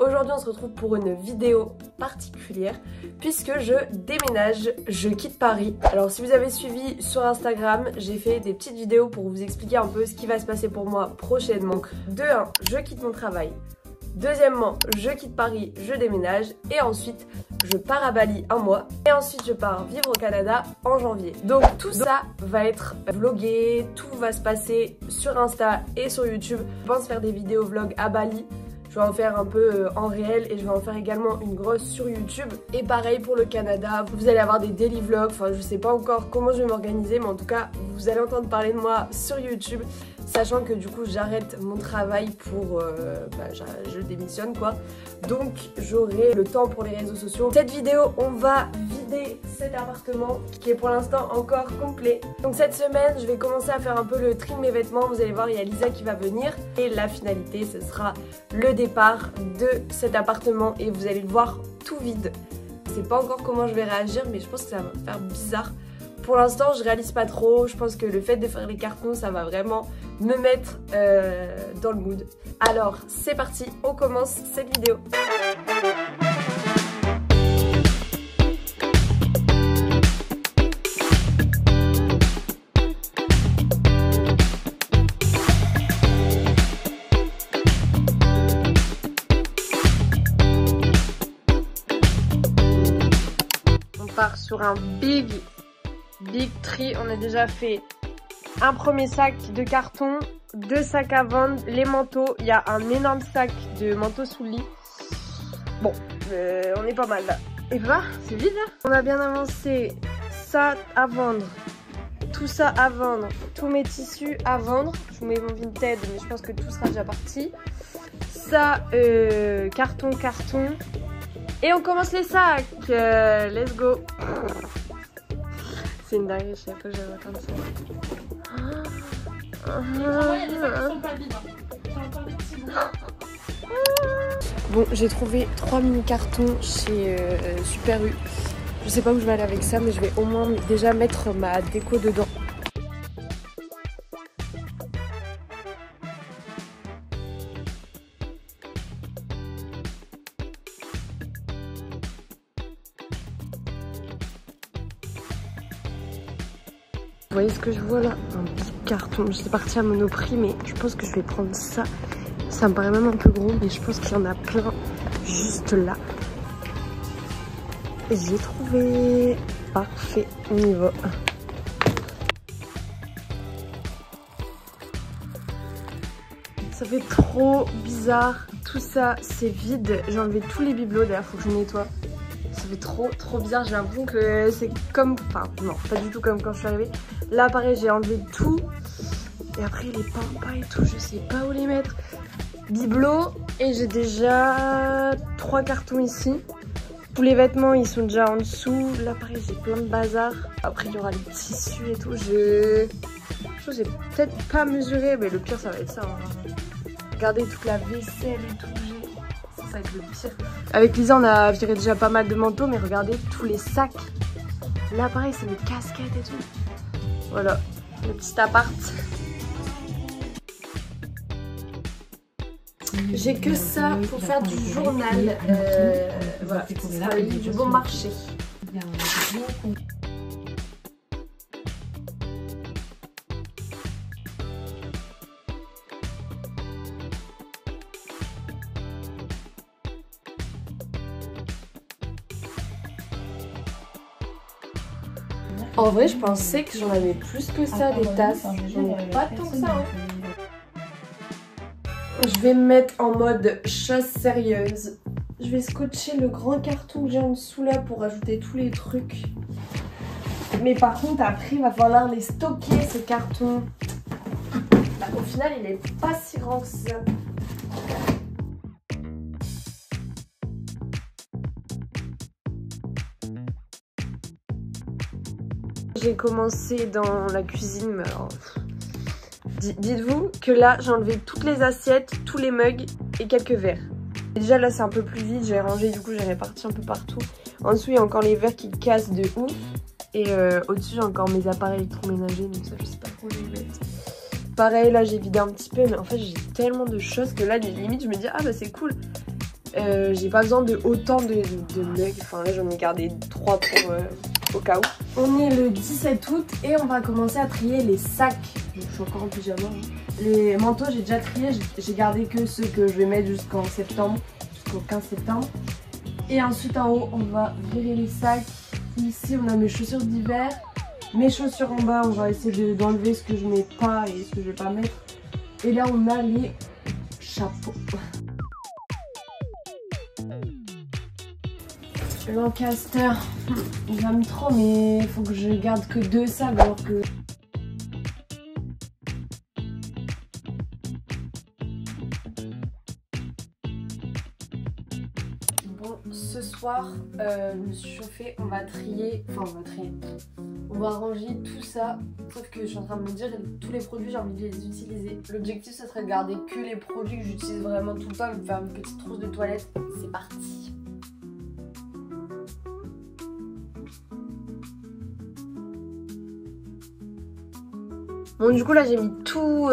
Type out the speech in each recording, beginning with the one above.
Aujourd'hui on se retrouve pour une vidéo particulière puisque je déménage, je quitte Paris. Alors si vous avez suivi sur Instagram, j'ai fait des petites vidéos pour vous expliquer un peu ce qui va se passer pour moi prochainement. Donc de 1, je quitte mon travail. Deuxièmement, je quitte Paris, je déménage et ensuite je pars à Bali un mois et ensuite je pars vivre au Canada en janvier. Donc tout ça va être vlogué, tout va se passer sur Insta et sur YouTube. Je pense faire des vidéos vlogs à Bali. Je vais en faire un peu en réel et je vais en faire également une grosse sur YouTube. Et pareil pour le Canada, vous allez avoir des daily vlogs, enfin je sais pas encore comment je vais m'organiser, mais en tout cas vous allez entendre parler de moi sur YouTube. Sachant que du coup j'arrête mon travail pour... je démissionne quoi. Donc j'aurai le temps pour les réseaux sociaux. Cette vidéo on va vider cet appartement qui est pour l'instant encore complet. Donc cette semaine je vais commencer à faire un peu le tri de mes vêtements. Vous allez voir, il y a Lisa qui va venir. Et la finalité ce sera le départ de cet appartement. Et vous allez le voir tout vide. Je sais pas encore comment je vais réagir, mais je pense que ça va me faire bizarre. Pour l'instant je réalise pas trop, je pense que le fait de faire les cartons ça va vraiment me mettre dans le mood. Alors c'est parti, on commence cette vidéo. On part sur un big tri. On a déjà fait un premier sac de carton, 2 sacs à vendre, les manteaux, il y a un énorme sac de manteaux sous le lit. Bon, on est pas mal là. Et voilà, c'est vide là. On a bien avancé, ça à vendre, tout ça à vendre, tous mes tissus à vendre. Je vous mets mon vintage mais je pense que tout sera déjà parti. Ça, carton. Et on commence les sacs, let's go. C'est une dinguerie, je sais pas que j'avais autant de ça. Bon, j'ai trouvé 3 mini cartons chez Super U. Je sais pas où je vais aller avec ça, mais je vais au moins déjà mettre ma déco dedans. Vous voyez ce que je vois là? Un big carton. J'étais partie à Monoprix, mais je pense que je vais prendre ça. Ça me paraît même un peu gros, mais je pense qu'il y en a plein juste là. J'ai trouvé. Parfait, on y va. Ça fait trop bizarre. Tout ça, c'est vide. J'ai enlevé tous les bibelots, d'ailleurs, faut que je nettoie. Ça fait trop bizarre, j'ai l'impression que c'est comme... Enfin non, pas du tout comme quand je suis arrivée. Là pareil, j'ai enlevé tout. Et après les pampas et tout, je sais pas où les mettre. Bibelots, et j'ai déjà 3 cartons ici. Tous les vêtements ils sont déjà en dessous. Là pareil, j'ai plein de bazar. Après il y aura les tissus et tout. J'ai peut-être pas mesuré, mais le pire ça va être ça. Hein. Regardez toute la vaisselle et tout. Ça va être le pire. Avec Lisa on a viré déjà pas mal de manteaux, mais regardez tous les sacs. Là pareil c'est mes casquettes et tout. Voilà, le petit appart. J'ai que ça pour faire du journal. Voilà, ça sera le livre du bon marché. En vrai, je pensais que j'en avais plus que ça, des tasses. J'en ai pas tant que ça. Hein. Je vais me mettre en mode chose sérieuse. Je vais scotcher le grand carton que j'ai en dessous là pour ajouter tous les trucs. Mais par contre, après, il va falloir les stocker, ces cartons. Bah, au final, il est pas si grand que ça. J'ai commencé dans la cuisine, mais alors... Dites-vous que là, j'ai enlevé toutes les assiettes, tous les mugs et quelques verres. Et déjà là, c'est un peu plus vide, j'ai rangé, du coup j'ai réparti un peu partout. En dessous, il y a encore les verres qui cassent de ouf. Et au-dessus, j'ai encore mes appareils électroménagers, donc ça, je sais pas trop où les mettre. Pareil, là, j'ai vidé un petit peu, mais en fait, j'ai tellement de choses que là, limite, je me dis, ah bah c'est cool. J'ai pas besoin de autant de mugs. Enfin là j'en ai gardé 3 pour au cas où. On est le 17 août et on va commencer à trier les sacs. Je suis encore en pyjama. Les manteaux j'ai déjà trié, j'ai gardé que ceux que je vais mettre jusqu'en septembre, jusqu'au 15 septembre. Et ensuite en haut on va virer les sacs. Ici on a mes chaussures d'hiver. Mes chaussures en bas on va essayer d'enlever ce que je mets pas et ce que je vais pas mettre. Et là on a les chapeaux. Lancaster, j'aime trop mais il faut que je garde que 2 sacs alors que... Bon, ce soir, je me suis chauffée, on va trier, on va ranger tout ça, sauf que je suis en train de me dire tous les produits j'ai envie de les utiliser. L'objectif ce serait de garder que les produits que j'utilise vraiment tout le temps, me faire une petite trousse de toilette, c'est parti. Bon du coup là j'ai mis tout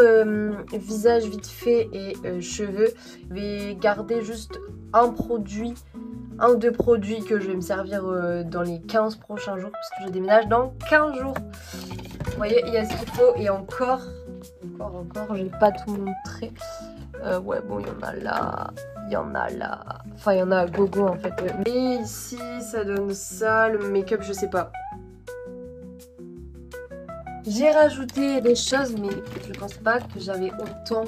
visage vite fait et cheveux. Je vais garder juste un produit, 1 ou 2 produits que je vais me servir dans les 15 prochains jours parce que je déménage dans 15 jours. Vous voyez il y a ce qu'il faut et encore, je vais pas tout montrer. Ouais bon il y en a là, il y en a là, enfin il y en a à gogo en fait. Et ici ça donne ça, le make-up je sais pas. J'ai rajouté des choses mais je pense pas que j'avais autant,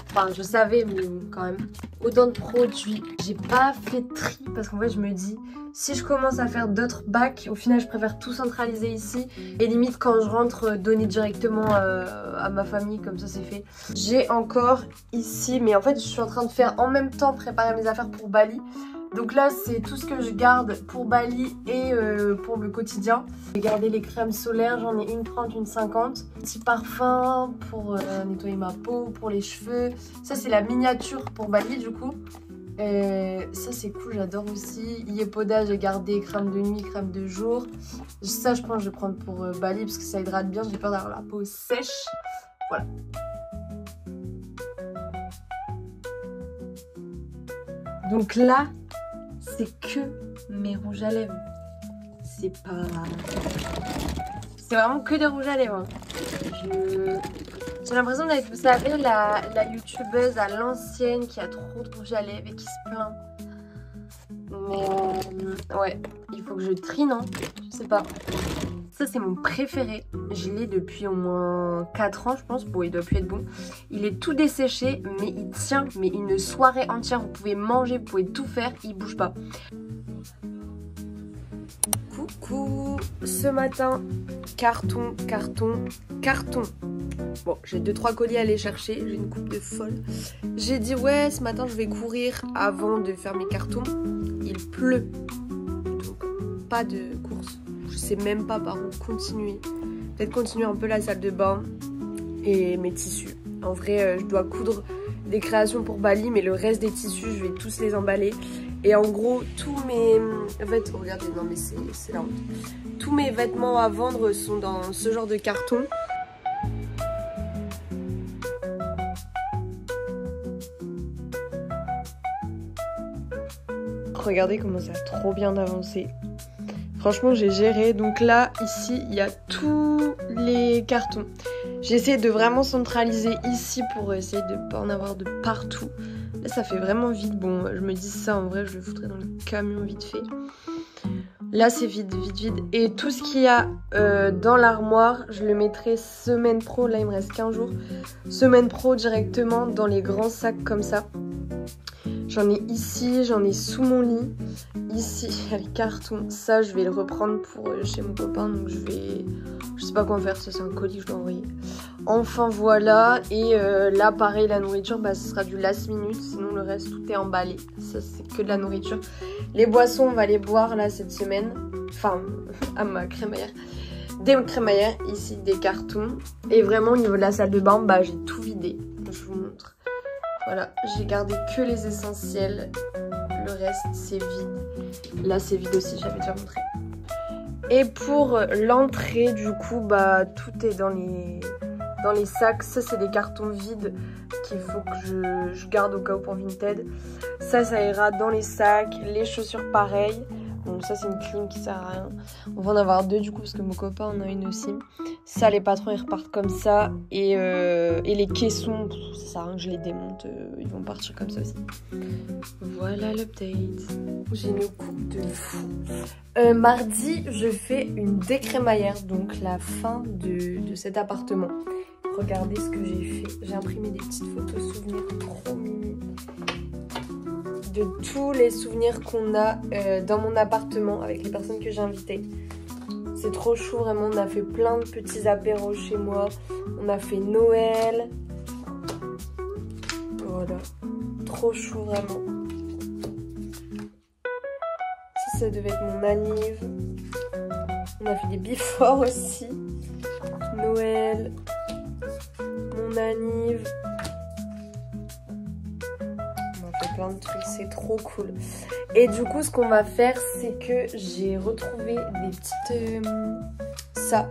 enfin je savais mais quand même, autant de produits. J'ai pas fait tri parce qu'en fait je me dis si je commence à faire d'autres bacs, au final je préfère tout centraliser ici et limite quand je rentre donner directement à ma famille comme ça c'est fait. J'ai encore ici mais en fait je suis en train de faire en même temps préparer mes affaires pour Bali. Donc là c'est tout ce que je garde pour Bali et pour le quotidien. J'ai gardé les crèmes solaires, j'en ai une 30, une 50. Petit parfum pour nettoyer ma peau, pour les cheveux. Ça c'est la miniature pour Bali du coup. Ça c'est cool, j'adore aussi. Yepoda j'ai gardé crème de nuit, crème de jour. Ça je pense que je vais prendre pour Bali parce que ça hydrate bien, j'ai peur d'avoir la peau sèche. Voilà. Donc là c'est que mes rouges à lèvres. C'est pas... C'est vraiment que des rouges à lèvres. J'ai l'impression d'être, vous savez, la youtubeuse à l'ancienne qui a trop de rouges à lèvres et qui se plaint. Mais ouais, il faut que je trie, non? Je sais pas. Ça c'est mon préféré. Je l'ai depuis au moins 4 ans je pense. Bon il doit plus être bon. Il est tout desséché mais il tient mais une soirée entière. Vous pouvez manger, vous pouvez tout faire. Il bouge pas. Coucou. Ce matin, carton. Bon j'ai 2-3 colis à aller chercher. J'ai une coupe de folle. J'ai dit ouais ce matin je vais courir avant de faire mes cartons. Il pleut. Donc pas de course. Je sais même pas par où continuer. Peut-être continuer un peu la salle de bain et mes tissus. En vrai, je dois coudre des créations pour Bali, mais le reste des tissus, je vais tous les emballer. Et en gros, tous mes vêtements... Regardez, non mais c'est la honte. Tous mes vêtements à vendre sont dans ce genre de carton. Regardez comment ça a trop bien avancé. Franchement j'ai géré, donc là ici il y a tous les cartons. J'ai essayé de vraiment centraliser ici pour essayer de ne pas en avoir de partout. Là ça fait vraiment vide, bon je me dis ça en vrai je le foutrais dans le camion vite fait. Là c'est vide. Et tout ce qu'il y a dans l'armoire je le mettrai semaine pro, là il me reste 15 jours. Semaine pro directement dans les grands sacs comme ça. J'en ai ici, j'en ai sous mon lit. Ici, il y a le carton. Ça, je vais le reprendre pour chez mon copain. Donc, je sais pas quoi en faire. Ça, c'est un colis que je dois envoyer. Enfin, voilà. Et là, pareil, la nourriture, bah, ce sera du last minute. Sinon, le reste, tout est emballé. Ça, c'est que de la nourriture. Les boissons, on va les boire là cette semaine. Enfin, à ma crémaillère. Des crémaillères, ici, des cartons. Et vraiment, au niveau de la salle de bain, bah, j'ai tout vidé. Je vous montre. Voilà, j'ai gardé que les essentiels. Le reste, c'est vide. Là, c'est vide aussi, j'avais déjà montré. Et pour l'entrée, du coup, bah, tout est dans les dans les sacs. Ça c'est des cartons vides qu'il faut que je garde au cas où pour Vinted. Ça ira dans les sacs. Les chaussures pareil. Donc ça c'est une clim qui sert à rien. On va en avoir 2 du coup parce que mon copain en a une aussi. Ça les patrons ils repartent comme ça. Et les caissons, ça sert à rien que je les démonte. Ils vont partir comme ça aussi. Voilà l'update. J'ai une coupe de fou. Mardi je fais une décrémaillère. Donc la fin de cet appartement. Regardez ce que j'ai fait. J'ai imprimé des petites photos souvenirs trop mimi. De tous les souvenirs qu'on a dans mon appartement avec les personnes que j'ai invitées. C'est trop chou vraiment, on a fait plein de petits apéros chez moi. On a fait Noël. Voilà, trop chou vraiment. Ça devait être mon anniv. On a fait des before aussi. Noël, mon anniv. Plein de trucs, c'est trop cool. Et du coup ce qu'on va faire c'est que j'ai retrouvé des petites ça,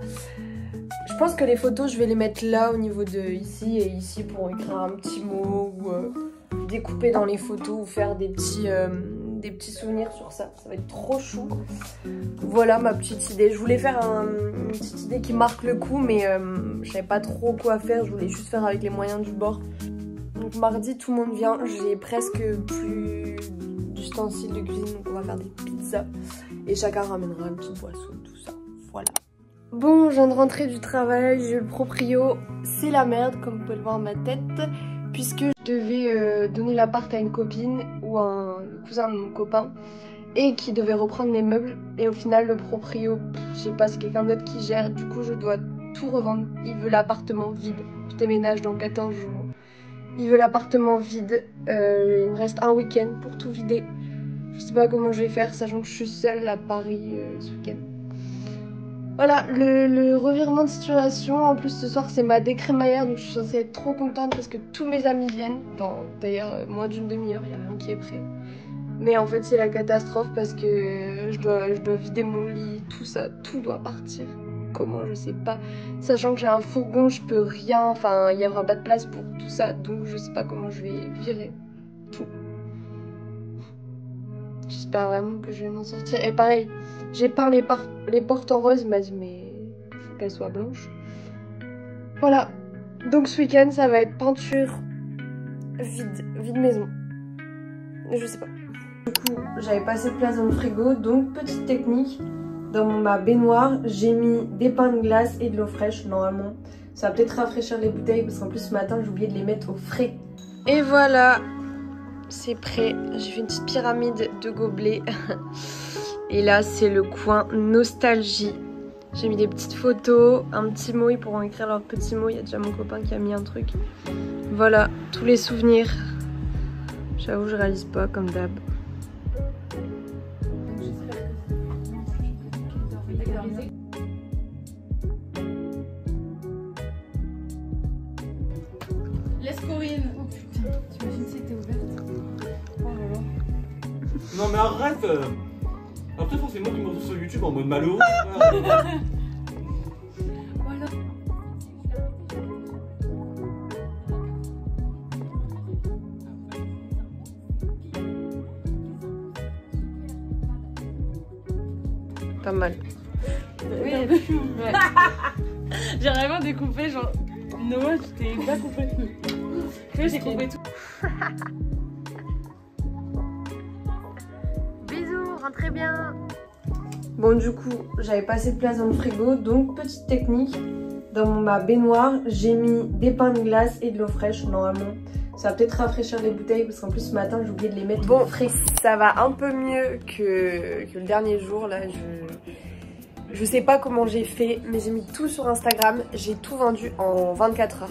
je pense que les photos je vais les mettre là au niveau de ici et ici pour écrire un petit mot ou découper dans les photos ou faire des petits souvenirs sur ça. Ça va être trop chou. Voilà ma petite idée. Je voulais faire une petite idée qui marque le coup mais je savais pas trop quoi faire. Je voulais juste faire avec les moyens du bord. Donc mardi tout le monde vient, j'ai presque plus d'ustensiles de cuisine, donc on va faire des pizzas et chacun ramènera une petite boisson, tout ça, voilà. Bon, je viens de rentrer du travail, j'ai eu le proprio, c'est la merde comme vous pouvez le voir à ma tête, puisque je devais donner l'appart à une copine ou un cousin de mon copain et qui devait reprendre les meubles et au final le proprio, je sais pas, c'est quelqu'un d'autre qui gère, du coup je dois tout revendre, il veut l'appartement vide, je déménage dans 14 jours. Il veut l'appartement vide, il me reste un week-end pour tout vider. Je sais pas comment je vais faire, sachant que je suis seule à Paris ce week-end. Voilà, le revirement de situation. En plus ce soir c'est ma décrémaillère, donc je suis censée être trop contente parce que tous mes amis viennent. Dans d'ailleurs moins d'une demi-heure, il n'y a rien qui est prêt. Mais en fait c'est la catastrophe parce que je dois vider mon lit, tout ça, tout doit partir. Comment je sais pas, sachant que j'ai un fourgon, je peux rien, enfin il y aura pas de place pour tout ça, donc je sais pas comment je vais virer tout. J'espère vraiment que je vais m'en sortir. Et pareil, j'ai peint les portes en rose, mais faut qu'elles soient blanches. Voilà, donc ce week-end ça va être peinture vide maison. Je sais pas. Du coup j'avais pas assez de place dans le frigo, donc petite technique. Dans ma baignoire, j'ai mis des pains de glace et de l'eau fraîche, normalement. Ça va peut-être rafraîchir les bouteilles, parce qu'en plus ce matin, j'ai oublié de les mettre au frais. Et voilà, c'est prêt. J'ai fait une petite pyramide de gobelets. Et là, c'est le coin nostalgie. J'ai mis des petites photos, un petit mot, ils pourront écrire leurs petits mots. Il y a déjà mon copain qui a mis un truc. Voilà, tous les souvenirs. J'avoue, je réalise pas, comme d'hab. Laisse Corinne. Oh putain, t'imagines si c'était ouverte. Oh là là. Non mais arrête. Après forcément tu me retrouves sur YouTube en mode malheureux. Voilà. Pas mal. Oui, ouais. J'ai vraiment découpé, genre. Noah, je t'ai pas coupé. Tu vois, j'ai coupé tout. Bisous, rentrez bien. Bon, du coup, j'avais pas assez de place dans le frigo, donc petite technique. Dans ma baignoire, j'ai mis des pains de glace et de l'eau fraîche, normalement. Ça va peut-être rafraîchir les bouteilles, parce qu'en plus ce matin, j'ai oublié de les mettre bon, frais. Ça va un peu mieux que le dernier jour, là. Je sais pas comment j'ai fait, mais j'ai mis tout sur Instagram. J'ai tout vendu en 24 heures.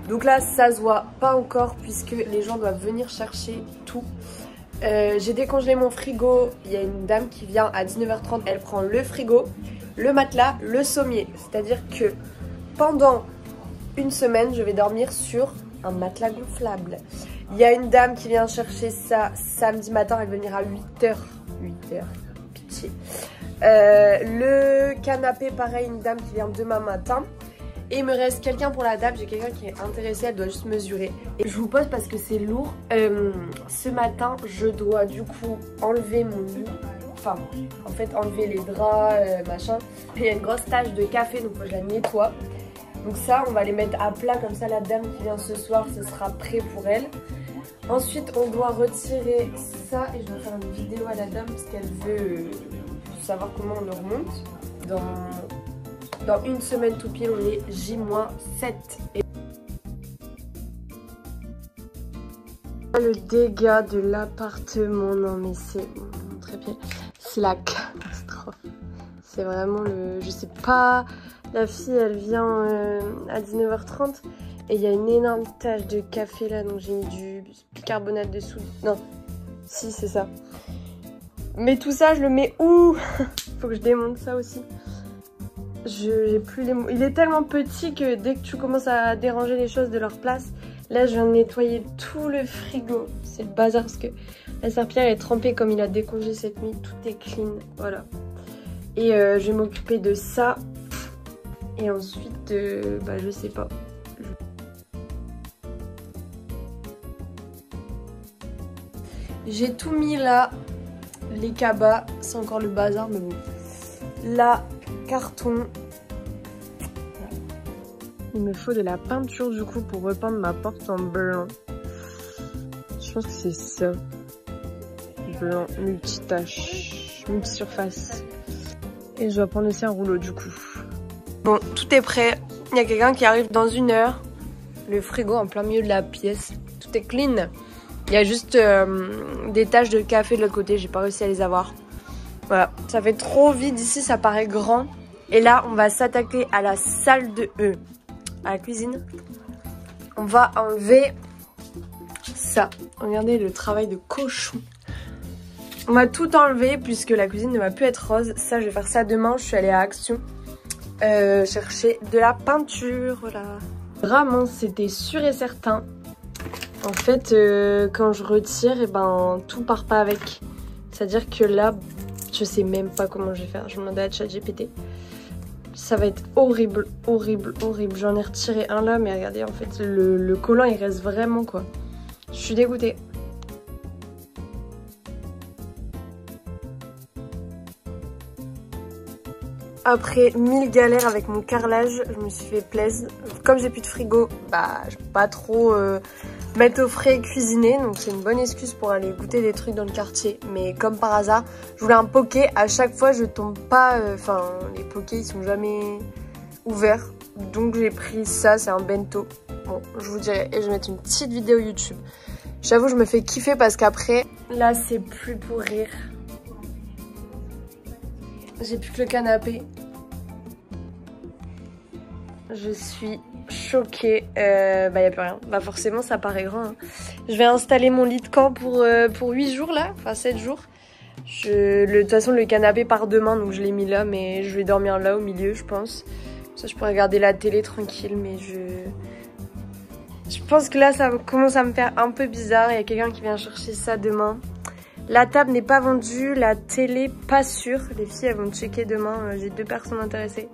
Donc là, ça se voit pas encore puisque les gens doivent venir chercher tout. J'ai décongelé mon frigo. Il y a une dame qui vient à 19h30. Elle prend le frigo, le matelas, le sommier. C'est-à-dire que pendant une semaine, je vais dormir sur un matelas gonflable. Il y a une dame qui vient chercher ça samedi matin. Elle va venir à 8h. 8h, pitié. Le canapé, pareil, une dame qui vient demain matin. Et il me reste quelqu'un pour la table, j'ai quelqu'un qui est intéressé, elle doit juste mesurer. Et je vous pose parce que c'est lourd. Ce matin, je dois du coup enlever mon lit. Enfin, en fait, enlever les draps, machin. Il y a une grosse tache de café, donc faut que je la nettoie. Donc ça, on va les mettre à plat, comme ça la dame qui vient ce soir, ce sera prêt pour elle. Ensuite, on doit retirer ça et je dois faire une vidéo à la dame parce qu'elle veut savoir comment on le remonte. Dans une semaine tout pile, on est J-7. Et le dégât de l'appartement, non mais c'est très bien. C'est la catastrophe. C'est vraiment le... Je sais pas... La fille, elle vient à 19h30 et il y a une énorme tache de café là, donc j'ai mis du bicarbonate de soude. Non, si c'est ça. Mais tout ça, je le mets où? Faut que je démonte ça aussi. J'ai plus les mots. Il est tellement petit que dès que tu commences à déranger les choses de leur place, là je viens de nettoyer tout le frigo. C'est le bazar parce que la serpillière est trempée comme il a décongé cette nuit. Tout est clean, voilà. Et je vais m'occuper de ça. Et ensuite, bah je sais pas. J'ai tout mis là. Les cabas, c'est encore le bazar, mais bon. Là, carton. Il me faut de la peinture du coup pour repeindre ma porte en blanc. Je pense que c'est ça. Blanc, multitâche, multisurface. Et je dois prendre aussi un rouleau du coup. Bon, tout est prêt. Il y a quelqu'un qui arrive dans 1 heure. Le frigo en plein milieu de la pièce. Tout est clean. Il y a juste des taches de café de l'autre côté. J'ai pas réussi à les avoir. Voilà. Ça fait trop vide ici. Ça paraît grand. Et là, on va s'attaquer à la salle de à la cuisine. On va enlever ça. Regardez le travail de cochon. On va tout enlever puisque la cuisine ne va plus être rose. Ça, je vais faire ça demain. Je suis allée à Action. Chercher de la peinture, voilà. Vraiment, c'était sûr et certain. En fait, quand je retire, et ben tout part pas avec. C'est-à-dire que là, je sais même pas comment je vais faire. Je vais demander à ChatGPT. Ça va être horrible, horrible, horrible. J'en ai retiré un là, mais regardez, en fait, le collant, il reste vraiment, quoi. Je suis dégoûtée. Après 1000 galères avec mon carrelage, je me suis fait plaisir. Comme j'ai plus de frigo, bah je peux pas trop mettre au frais et cuisiner. Donc c'est une bonne excuse pour aller goûter des trucs dans le quartier. Mais comme par hasard, je voulais un poké. À chaque fois je tombe pas, enfin les pokés ils sont jamais ouverts. Donc j'ai pris ça, c'est un bento. Bon, je vous dirai. Et je vais mettre une petite vidéo YouTube. J'avoue je me fais kiffer parce qu'après, là c'est plus pour rire. J'ai plus que le canapé. Je suis choquée. Bah y a plus rien. Bah forcément ça paraît grand. Hein. Je vais installer mon lit de camp pour 8 jours là. Enfin 7 jours. De toute façon le canapé part demain donc je l'ai mis là. Mais je vais dormir là au milieu je pense. Ça je pourrais regarder la télé tranquille. Mais je pense que là ça commence à me faire un peu bizarre. Il y a quelqu'un qui vient chercher ça demain. La table n'est pas vendue, la télé pas sûre. Les filles elles vont checker demain, j'ai 2 personnes intéressées.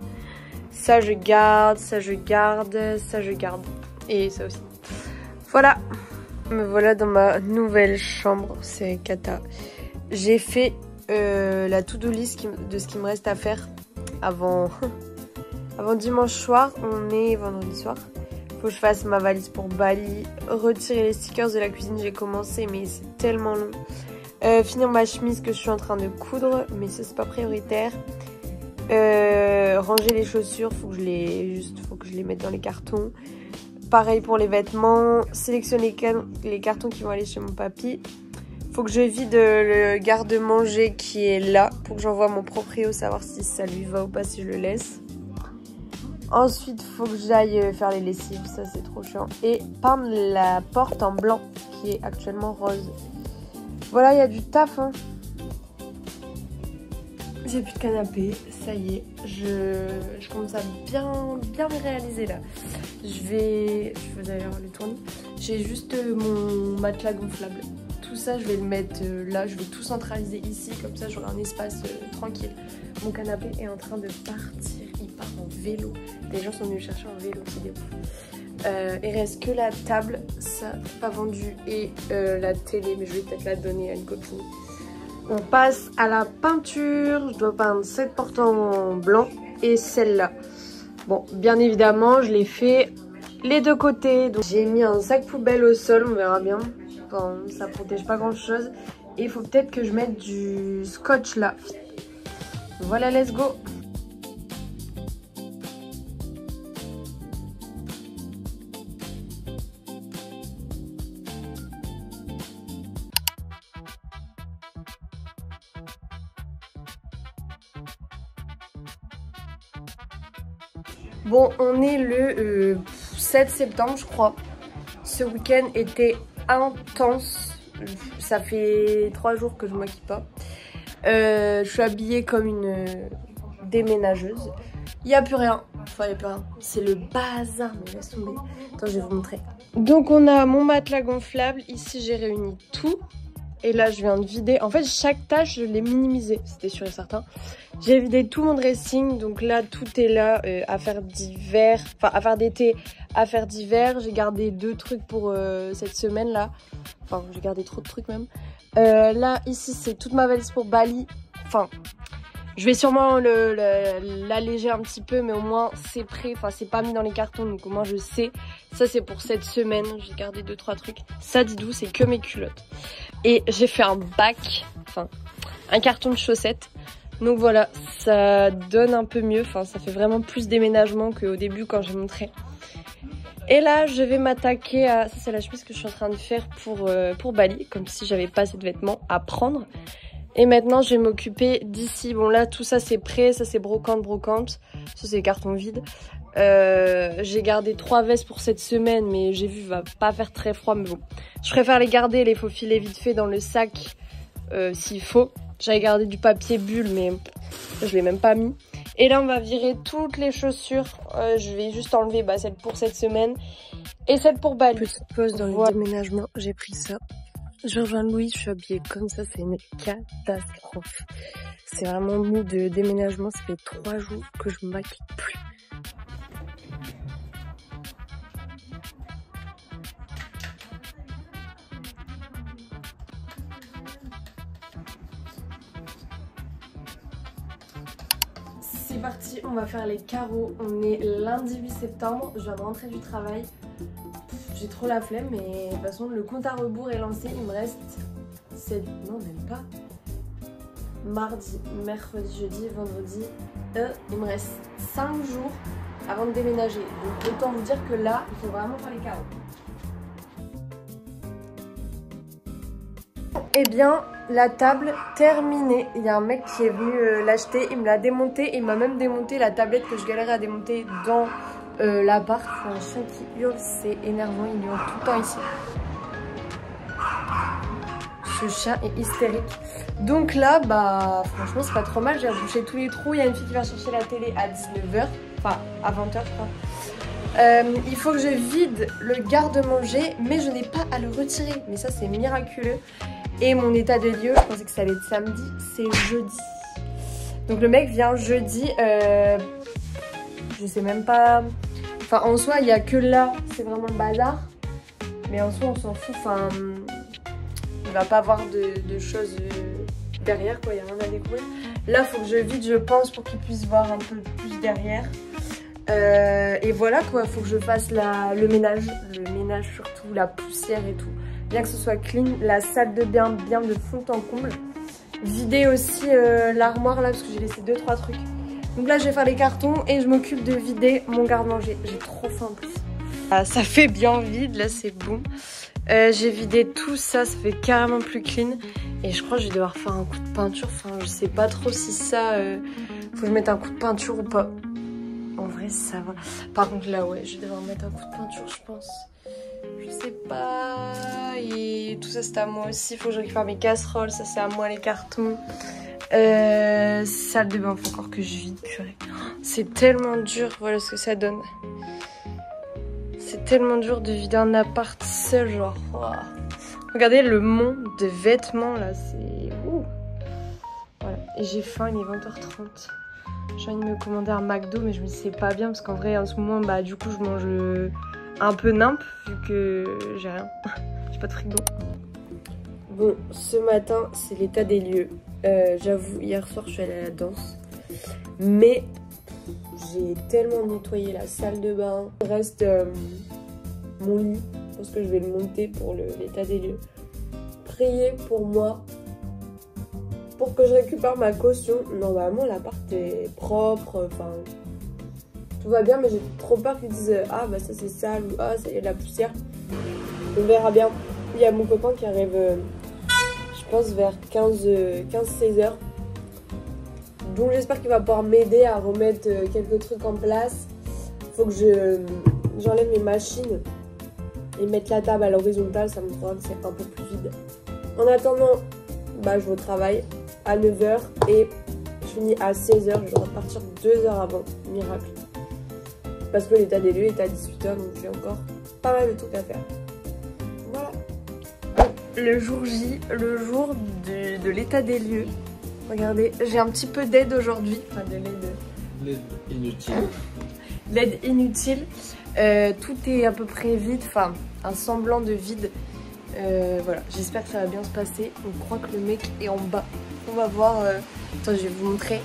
Ça je garde, ça je garde, ça je garde. Et ça aussi. Voilà. Me voilà dans ma nouvelle chambre, c'est cata. J'ai fait la to-do list de ce qui me reste à faire avant dimanche soir. On est vendredi soir. Faut que je fasse ma valise pour Bali. Retirer les stickers de la cuisine, j'ai commencé mais c'est tellement long. Finir ma chemise que je suis en train de coudre, mais ça c'est pas prioritaire. Ranger les chaussures, faut que je les mette dans les cartons. Pareil pour les vêtements. Sélectionner les cartons qui vont aller chez mon papy. Faut que je vide le garde-manger qui est là pour que j'envoie mon proprio savoir si ça lui va ou pas si je le laisse. Ensuite, faut que j'aille faire les lessives, ça c'est trop chiant. Et peindre la porte en blanc qui est actuellement rose. Voilà, il y a du taf. Hein. J'ai plus de canapé, ça y est. Je commence à bien me réaliser là. Je vais d'ailleurs le tourner. J'ai juste mon matelas gonflable. Tout ça, je vais le mettre là. Je vais tout centraliser ici. Comme ça, j'aurai un espace tranquille. Mon canapé est en train de partir. Il part en vélo. Des gens sont venus chercher en vélo, c'est des ouf. Il reste que la table, ça pas vendu, et la télé, mais je vais peut-être la donner à une copine. On passe à la peinture. Je dois peindre cette porte en blanc et celle-là. Bon, bien évidemment, je l'ai fait les deux côtés. J'ai mis un sac poubelle au sol, on verra bien. Enfin, ça protège pas grand-chose. Et il faut peut-être que je mette du scotch là. Voilà, let's go. Bon, on est le 7 septembre, je crois. Ce week-end était intense. Ça fait 3 jours que je ne maquille pas. Je suis habillée comme une déménageuse. Il n'y a plus rien. Enfin, il n'y a plus rien. C'est le bazar, mais laisse tomber. Attends, je vais vous montrer. Donc, on a mon matelas gonflable. Ici, j'ai réuni tout. Et là, je viens de vider. En fait, chaque tâche, je l'ai minimisée. C'était sûr et certain. J'ai vidé tout mon dressing. Donc là, tout est là. Affaires d'hiver. Enfin, affaires d'été, affaires d'hiver. J'ai gardé 2 trucs pour cette semaine-là. Enfin, j'ai gardé trop de trucs même. Là, ici, c'est toute ma valise pour Bali. Enfin, je vais sûrement l'alléger un petit peu. Mais au moins, c'est prêt. Enfin, c'est pas mis dans les cartons. Donc au moins, je sais. Ça, c'est pour cette semaine. J'ai gardé 2-3 trucs. Ça, dis-donc, c'est que mes culottes. Et j'ai fait un bac, enfin un carton de chaussettes. Donc voilà, ça donne un peu mieux. Enfin, ça fait vraiment plus déménagement qu'au début quand j'ai montré. Et là, je vais m'attaquer à... Ça, c'est la chemise que je suis en train de faire pour Bali. Comme si j'avais pas assez de vêtements à prendre. Et maintenant, je vais m'occuper d'ici. Bon là, tout ça, c'est prêt. Ça, c'est brocante. Ça, c'est carton vide. J'ai gardé 3 vestes pour cette semaine, mais j'ai vu, va pas faire très froid, mais bon. Je préfère les garder, les faufiler vite fait dans le sac, s'il faut. J'avais gardé du papier bulle, mais je l'ai même pas mis. Et là, on va virer toutes les chaussures. Je vais juste enlever celle pour cette semaine et celle pour Bali. Petite pause dans le déménagement, j'ai pris ça. Je rejoins Louis, je suis habillée comme ça, c'est une catastrophe. C'est vraiment mou de déménagement, ça fait 3 jours que je me maquille plus. C'est parti, on va faire les carreaux. On est lundi 8 septembre, je viens de rentrer du travail. J'ai trop la flemme, mais de toute façon le compte à rebours est lancé. Il me reste 7... non, même pas. Mardi, mercredi, jeudi, vendredi. Il me reste 5 jours avant de déménager. Donc autant vous dire que là, il faut vraiment faire les carreaux. Eh bien, la table terminée. Il y a un mec qui est venu l'acheter, il me l'a démontée. Il m'a même démonté la tablette que je galérais à démonter dans l'appart. C'est un chien qui hurle, c'est énervant, il hurle tout le temps ici. Ce chien est hystérique. Donc là, franchement, c'est pas trop mal. J'ai bouché tous les trous. Il y a une fille qui va chercher la télé à 19h. Enfin, à 20h, je crois. Il faut que je vide le garde-manger, mais je n'ai pas à le retirer. Mais ça, c'est miraculeux. Et mon état de lieu, je pensais que ça allait être samedi, c'est jeudi. Donc le mec vient jeudi, je sais même pas... Enfin, en soi, il n'y a que là, c'est vraiment le bazar. Mais en soi, on s'en fout, enfin... Il va pas avoir de choses derrière, quoi, il n'y a rien à découvrir. Là, il faut que je vide, je pense, pour qu'il puisse voir un peu plus derrière. Et voilà, quoi, il faut que je fasse le ménage surtout, la poussière et tout. Bien que ce soit clean, la salle de bain bien de fond en comble. Vider aussi l'armoire là parce que j'ai laissé 2-3 trucs. Donc là je vais faire les cartons et je m'occupe de vider mon garde-manger. J'ai trop faim en plus. Ça fait bien vide, là c'est bon. J'ai vidé tout ça, ça fait carrément plus clean. Et je crois que je vais devoir faire un coup de peinture. Enfin je sais pas trop si ça... faut que je mette un coup de peinture ou pas. En vrai ça va. Par contre là ouais, je vais devoir mettre un coup de peinture je pense. Je sais pas. Et tout ça c'est à moi aussi. Il faut que je récupère mes casseroles. Ça c'est à moi les cartons. Salle de bain, faut encore que je vide, purée. C'est tellement dur. Voilà ce que ça donne. C'est tellement dur de vider un appart seul, genre. Wow. Regardez le mont de vêtements là. C'est... Ouh. Voilà. Et j'ai faim, il est 20h30. J'ai envie de me commander un McDo, mais je me dis c'est pas bien parce qu'en vrai en ce moment bah du coup je mange un peu nimp vu que j'ai rien. J'ai pas de frigo. Bon, ce matin c'est l'état des lieux. J'avoue, hier soir je suis allée à la danse, mais j'ai tellement nettoyé la salle de bain. Il reste mon lit, je pense que je vais le monter pour l'état des lieux. Priez pour moi, pour que je récupère ma caution. Normalement l'appart est propre, enfin tout va bien, mais j'ai trop peur qu'ils disent ah bah ça c'est sale ou ah ça y a de la poussière. On verra bien. Il y a mon copain qui arrive je pense vers 15-16 heures. Donc j'espère qu'il va pouvoir m'aider à remettre quelques trucs en place. Faut que j'enlève mes machines et mettre la table à l'horizontale, ça me fera que c'est un peu plus vide. En attendant, bah, je vais au travail à 9h et je finis à 16h. Je dois repartir 2 heures avant, miracle. Parce que l'état des lieux est à 18h, donc j'ai encore pas mal de trucs à faire. Voilà. Le jour J, le jour de l'état des lieux. Regardez, j'ai un petit peu d'aide aujourd'hui. Enfin, de l'aide. L'aide inutile. L'aide inutile. Tout est à peu près vide, enfin, un semblant de vide. Voilà, j'espère que ça va bien se passer. On croit que le mec est en bas. On va voir. Attends, je vais vous montrer.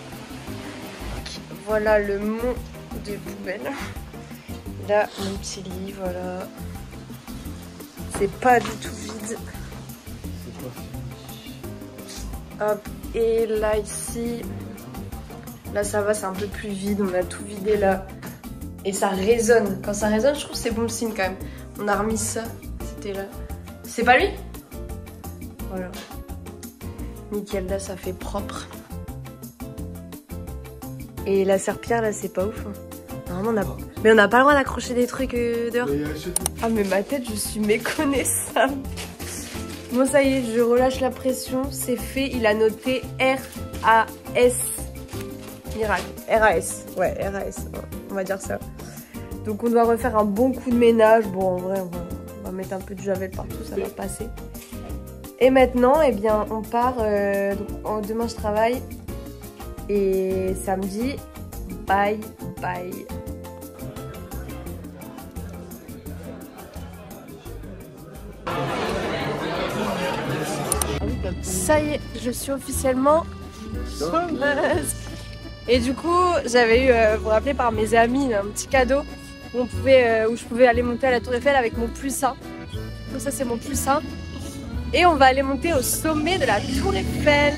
Voilà le mont de poubelle. Là, mon petit lit, voilà. C'est pas du tout vide. Hop, et là, ici. Là, ça va, c'est un peu plus vide. On a tout vidé là. Et ça résonne. Quand ça résonne, je trouve que c'est bon signe quand même. On a remis ça. C'était là. C'est pas lui? Voilà. Nickel, là ça fait propre. Et la serpillère là c'est pas ouf. Normalement mais on n'a pas le droit d'accrocher des trucs dehors. Ah mais ma tête, je suis méconnaissable. Bon ça y est, je relâche la pression. C'est fait, il a noté R-A-S. Miracle. R-A-S. Ouais, R-A-S. On va dire ça. Donc on doit refaire un bon coup de ménage. Bon en vrai on va mettre un peu de javel partout, ça va passer. Et maintenant, eh bien, on part. Donc, demain, je travaille. Et samedi, bye bye. Ça y est, je suis officiellement chômeuse. Et du coup, j'avais eu, vous vous rappelez, par mes amis, un petit cadeau où je pouvais aller monter à la Tour Eiffel avec mon plus 1. Donc ça c'est mon plus 1. Et on va aller monter au sommet de la Tour Eiffel.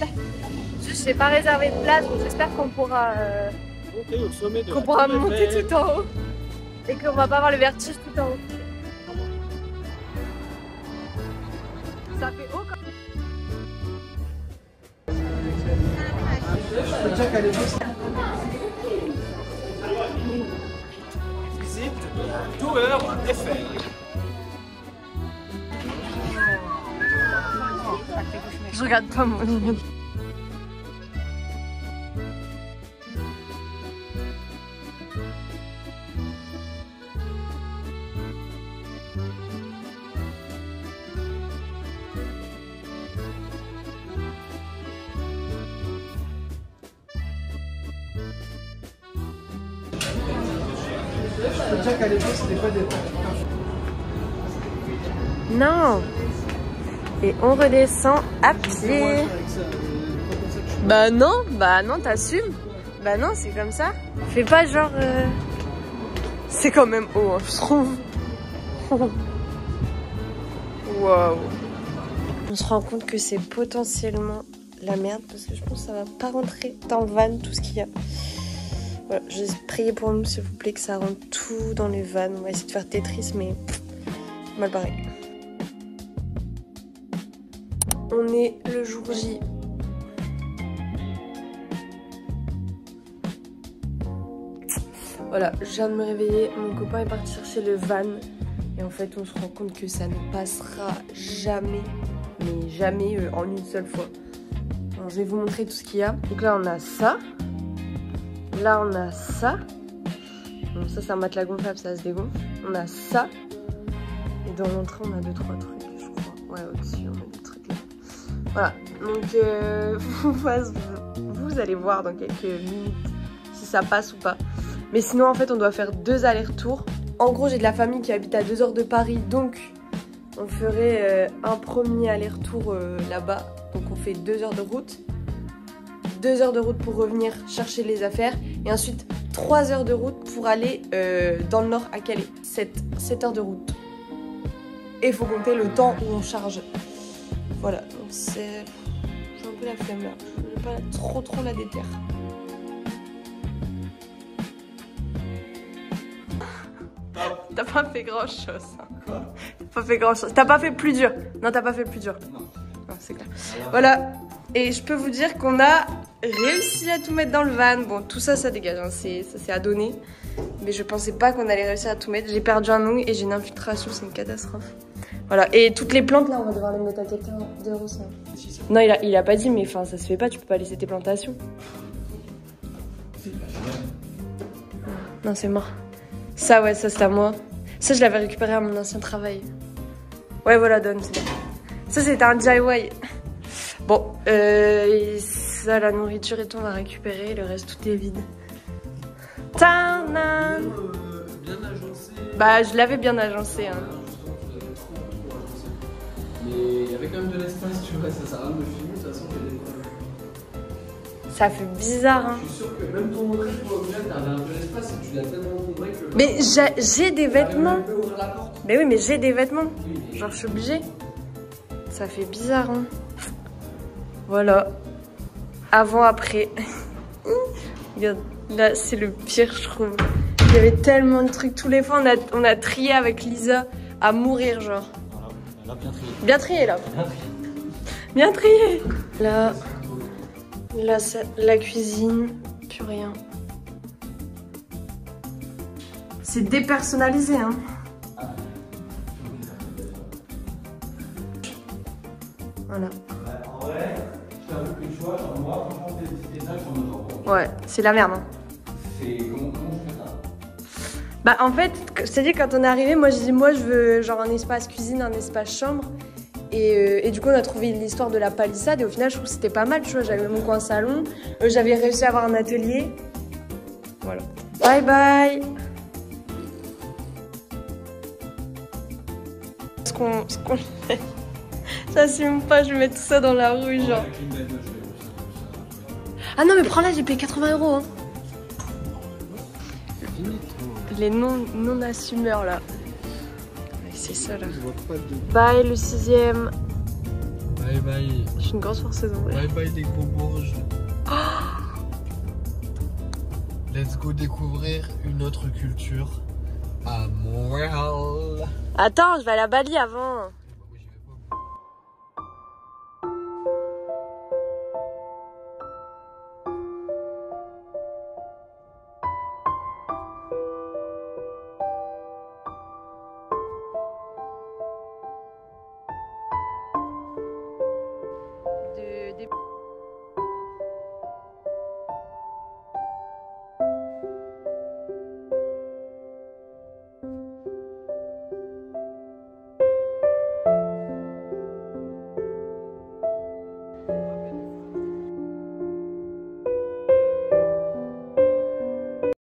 Je n'ai pas réservé de place, donc j'espère qu'on pourra, monter tout en haut. Et qu'on va pas avoir le vertige tout en haut. Ça fait haut quand Visite Tour Eiffel. je regarde pas mon nom. Je peux dire qu'à l'époque c'était pas des... Non. Et on redescend à pied. Bah non, t'assumes. Bah non, c'est comme ça. Fais pas genre... C'est quand même haut, hein, je trouve. Waouh. On se rend compte que c'est potentiellement la merde parce que je pense que ça va pas rentrer dans le van, tout ce qu'il y a. Voilà, j'ai prié pour nous, s'il vous plaît, que ça rentre tout dans les vannes. On va essayer de faire Tetris, mais mal barré. On est le jour J. Voilà, je viens de me réveiller. Mon copain est parti chercher le van. Et en fait, on se rend compte que ça ne passera jamais, mais jamais en une seule fois. Alors, je vais vous montrer tout ce qu'il y a. Donc là, on a ça. Là, on a ça. Bon, ça, c'est un matelas gonflable, ça se dégonfle. On a ça. Et dans l'entrée, on a 2-3 trucs, je crois. Ouais, au-dessus, on a des trucs là. Voilà. Donc, vous allez voir dans quelques minutes si ça passe ou pas. Mais sinon en fait on doit faire 2 allers-retours. En gros j'ai de la famille qui habite à 2 heures de Paris, donc on ferait un premier aller-retour là-bas. Donc on fait 2 heures de route. 2 heures de route pour revenir chercher les affaires. Et ensuite 3 heures de route pour aller dans le nord à Calais. 7 heures de route. Et il faut compter le temps où on charge. Voilà, donc c'est... J'ai un peu la flemme là. Je n'ai pas trop la déterre. T'as pas fait grand chose. Quoi? T'as pas fait grand chose. T'as pas fait plus dur. Non, t'as pas fait plus dur. Non. Non, c'est clair. Voilà. Et je peux vous dire qu'on a réussi à tout mettre dans le van. Bon, tout ça, ça dégage. Hein. Ça, c'est à donner. Mais je pensais pas qu'on allait réussir à tout mettre. J'ai perdu un ongle et j'ai une infiltration. C'est une catastrophe. Voilà. Et toutes les plantes, là, on va devoir les mettre à quelqu'un d'euros. Ça. Non, il a pas dit, mais enfin, ça se fait pas. Tu peux pas laisser tes plantations. Non, c'est mort. Ça, ouais, ça, c'est à moi. Ça, je l'avais récupéré à mon ancien travail. Ouais, voilà, donne. Ça, c'était un DIY. Bon, ça, la nourriture et tout, on va récupérer. Le reste, tout est vide. Tadam! Bien agencé. Bah, je l'avais bien agencé. Hein. Mais il y avait quand même de l'espace, tu vois, ça sert à rien de me filmer, de toute façon, il y a des problèmes. Ça fait bizarre, hein. Je suis sûr que même ton montré, tu vois, au final, t'avais un peu d'espace et tu l'as tellement montré que. Mais j'ai des vêtements. Tu peux ouvrir la porte. Mais oui, mais j'ai des vêtements. Oui, mais... Genre, je suis obligée. Ça fait bizarre, hein. Voilà. Avant, après. Regarde, là, c'est le pire, je trouve. Il y avait tellement de trucs. Tous les fois, on a trié avec Lisa à mourir, genre. Voilà, elle a bien trié. Bien trié, là. Bien trié. Là, c'est la cuisine. Plus rien. C'est dépersonnalisé, hein. Voilà. En vrai, je t'avoue qu'une fois, genre moi, franchement, des déménages, j'en ai genre. Ouais, c'est la merde, hein. C'est. Comment je fais ça? Bah, en fait, je t'ai dit, quand on est arrivé, moi, j'ai dit, moi, je veux genre un espace cuisine, un espace chambre. Et du coup, on a trouvé l'histoire de la palissade. Et au final, je trouve que c'était pas mal, tu vois. J'avais mon coin salon. J'avais réussi à avoir un atelier. Voilà. Bye bye. Ce qu'on fait. J'assume pas, je mets tout ça dans la rue, genre. Ah non, mais prends-la, j'ai payé 80 €. Hein. Les non-assumeurs, là. C'est ça, là. Bye, le 6e. Bye bye. Je suis une grosse forceuse, en vrai. Bye bye, les gros bourges. Let's go découvrir une autre culture à Montréal. Attends, je vais à la Bali avant.